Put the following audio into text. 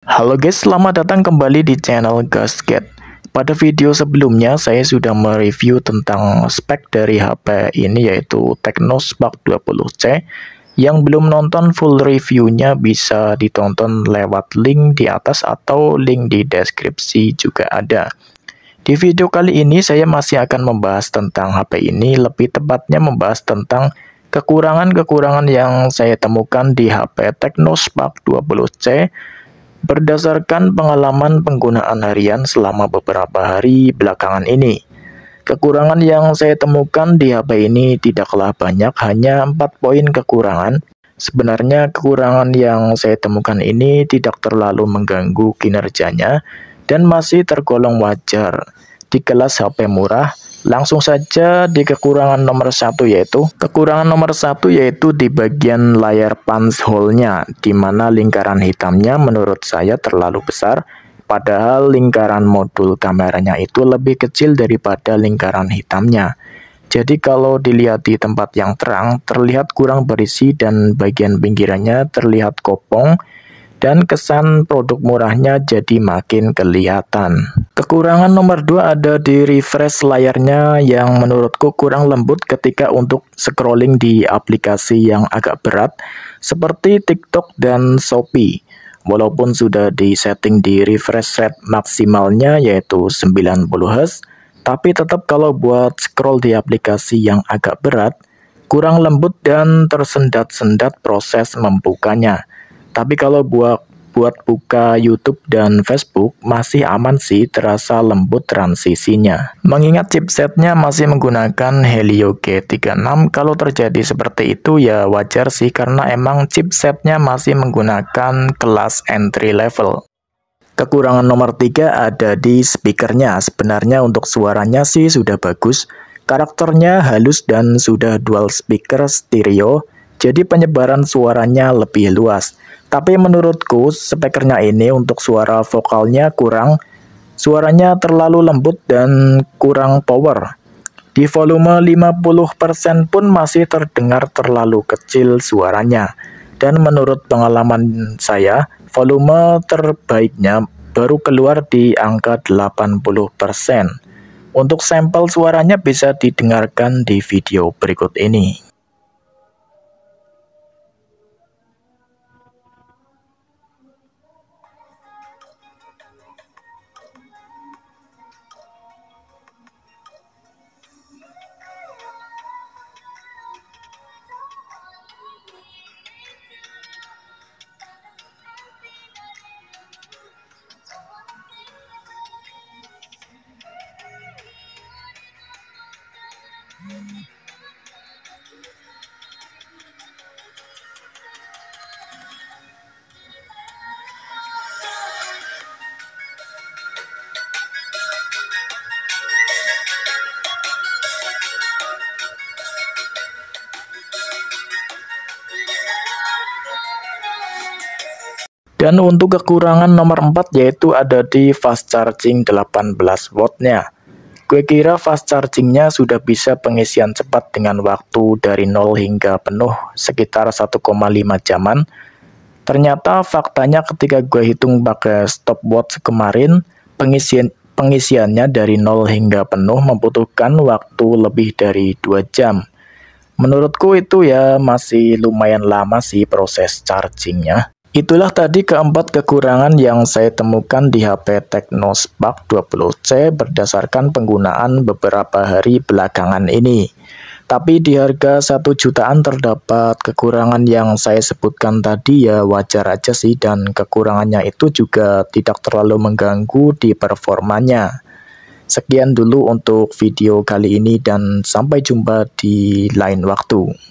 Halo guys, selamat datang kembali di channel Gasget. Pada video sebelumnya saya sudah mereview tentang spek dari HP ini yaitu Tecno Spark 20C. Yang belum nonton full reviewnya bisa ditonton lewat link di atas atau link di deskripsi juga ada. Di video kali ini saya masih akan membahas tentang HP ini, lebih tepatnya membahas tentang kekurangan-kekurangan yang saya temukan di HP Tecno Spark 20C berdasarkan pengalaman penggunaan harian selama beberapa hari belakangan ini. Kekurangan yang saya temukan di HP ini tidaklah banyak, hanya 4 poin kekurangan. Sebenarnya kekurangan yang saya temukan ini tidak terlalu mengganggu kinerjanya dan masih tergolong wajar di kelas HP murah. Langsung saja di kekurangan nomor satu yaitu di bagian layar punch hole-nya, di mana lingkaran hitamnya menurut saya terlalu besar, padahal lingkaran modul kameranya itu lebih kecil daripada lingkaran hitamnya. Jadi kalau dilihat di tempat yang terang, terlihat kurang berisi dan bagian pinggirannya terlihat kopong, dan kesan produk murahnya jadi makin kelihatan. Kekurangan nomor 2 ada di refresh layarnya yang menurutku kurang lembut ketika untuk scrolling di aplikasi yang agak berat seperti TikTok dan Shopee. Walaupun sudah disetting di refresh rate maksimalnya yaitu 90 Hz, tapi tetap kalau buat scroll di aplikasi yang agak berat, kurang lembut dan tersendat-sendat proses membukanya. Tapi kalau buat buka YouTube dan Facebook masih aman sih, terasa lembut transisinya. Mengingat chipsetnya masih menggunakan Helio G36, kalau terjadi seperti itu ya wajar sih karena emang chipsetnya masih menggunakan kelas entry level. Kekurangan nomor 3 ada di speakernya. Sebenarnya untuk suaranya sih sudah bagus, karakternya halus dan sudah dual speaker stereo, jadi penyebaran suaranya lebih luas. Tapi menurutku speakernya ini untuk suara vokalnya kurang, suaranya terlalu lembut dan kurang power. Di volume 50% pun masih terdengar terlalu kecil suaranya. Dan menurut pengalaman saya, volume terbaiknya baru keluar di angka 80%. Untuk sampel suaranya bisa didengarkan di video berikut ini. Dan untuk kekurangan nomor 4 yaitu ada di fast charging 18 watt-nya. Gue kira fast chargingnya sudah bisa pengisian cepat dengan waktu dari 0 hingga penuh sekitar 1,5 jaman. Ternyata faktanya ketika gue hitung pakai stopwatch kemarin, pengisiannya dari 0 hingga penuh membutuhkan waktu lebih dari 2 jam. Menurutku itu ya masih lumayan lama sih proses chargingnya. Itulah tadi keempat kekurangan yang saya temukan di HP Tecno Spark 20C berdasarkan penggunaan beberapa hari belakangan ini. Tapi di harga 1 jutaan terdapat kekurangan yang saya sebutkan tadi ya wajar aja sih, dan kekurangannya itu juga tidak terlalu mengganggu di performanya. Sekian dulu untuk video kali ini dan sampai jumpa di lain waktu.